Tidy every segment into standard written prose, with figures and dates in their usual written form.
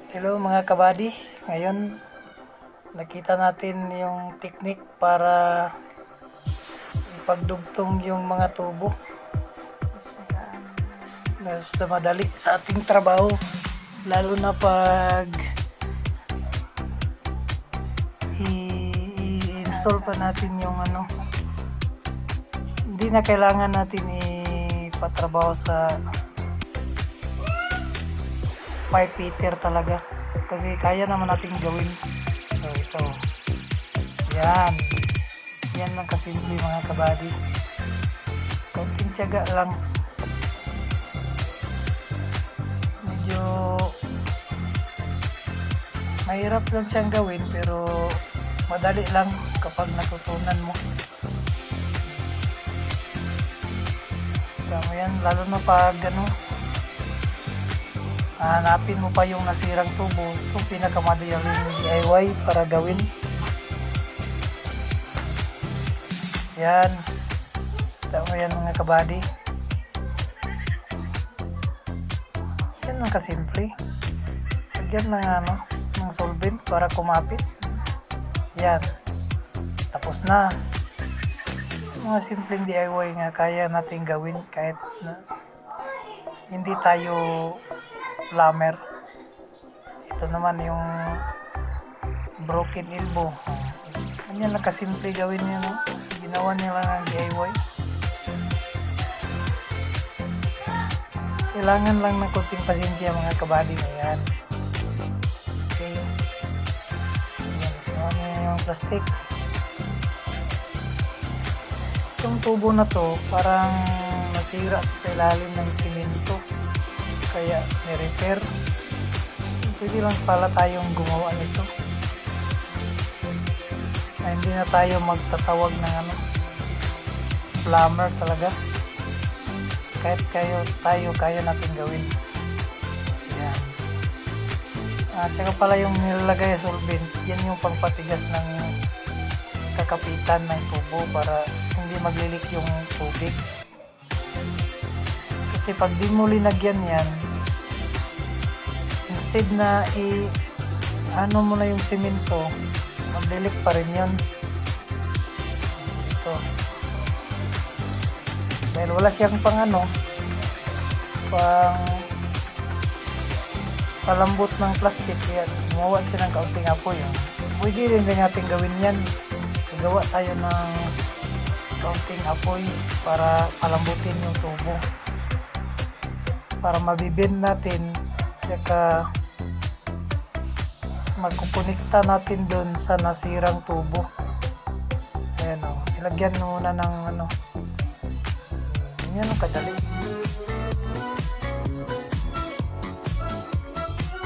Hello mga kabady, ngayon nakita natin yung technique para ipagdugtong yung mga tubo. Mas madali sa ating trabaho, lalo na pag i-install pa natin yung hindi na kailangan natin ipatrabaho sa pipe fitter talaga kasi kaya naman natin gawin. So ito, yan lang kasimple mga kabady, konting tiyaga lang. Medyo mahirap lang siyang gawin pero madali lang kapag natutunan mo. Tama yan, lalo na pag hanapin mo pa yung nasirang tubo. Ito pinakamadaling DIY para gawin. Yan, tama yan mga kabady. Yan lang kasimple. Lagyan lang ng solvent para kumapit. Yan, tapos na. Mga simpleng DIY nga kaya natin gawin kahit na hindi tayo plumber. Ito naman yung broken elbow. Ganyan lang kasimple gawin niya, no? Ginawa nila ng DIY. Kailangan lang ng konting pasensya mga kabady. Ayan. Okay. Ayan. Ginawa niya yung plastic. Itong tubo na to parang nasira sa ilalim ng simento, kaya ni-repair. Pwede lang pala tayong gumawa nito na hindi na tayo magtatawag ng plumber talaga. Kahit tayo kaya natin gawin. Ayan. At saka pala yung nilalagay solvent, yan yung pangpatigas ng kakapitan ng tubo para hindi maglilik yung tubig. Kasi pag di mo linagyan yan, instead na mo na yung simento, maglilik pa rin yun. Ito. Dahil wala siyang palambot ng plastic, kaya gumawa siya ng kaunting apoy. Pwede rin natin gawin yan. Gawa tayo ng kaunting apoy para palambutin yung tubo, para mabibend natin, tsaka magkukonekta natin dun sa nasirang tubo. Ayan o, ilagyan muna ng yan ang kadali.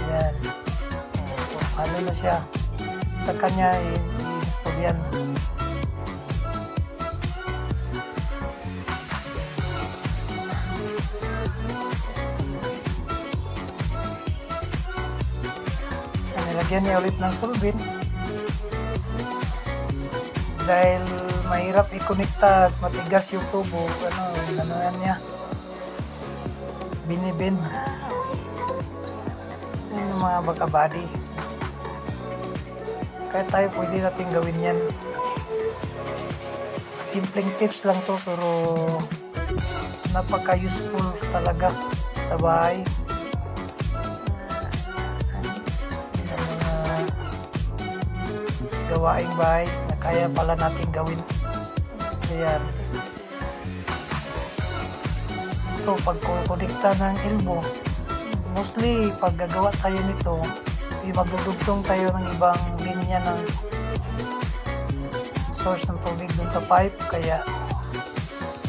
Ayan, ano na siya, sa kanya i-install yan. Nilagyan niya ulit ng solvent dahil mahirap i-connecta at matigas yung tubo. Yan niya, binibend. Yan yung mga kabady. Kaya tayo pwede natin gawin yan. Simpleng tips lang to pero napaka-useful talaga sa bahay. Gawaing bahay na kaya pala natin gawin. Ayan. Ito, pagkukonekta ng elbow, mostly pag gagawa tayo nito, magdudugtong tayo ng ibang linya ng source ng tubig dun sa pipe, kaya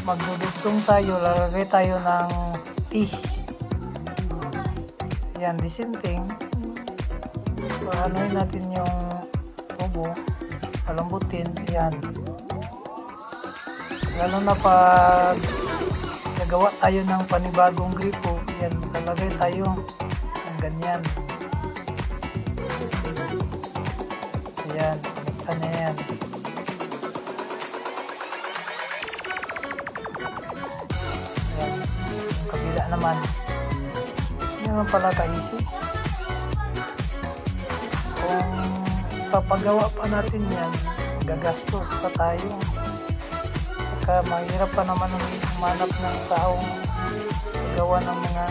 magdudugtong tayo, lalagay tayo ng T. Ayan, the same thing. Paanoin natin yung tubo, palambutin. Ayan. Lalo na pag nagawa tayo ng panibagong gripo, yan, lalagay tayo ng ganyan. Ayan, konekta na yan. Ayan, yung kabila naman. Hindi naman pala ka-easy. Kung ipapagawa pa natin yan, gagastos pa tayo. Saka mahirap pa naman humanap ng taong gawa ng mga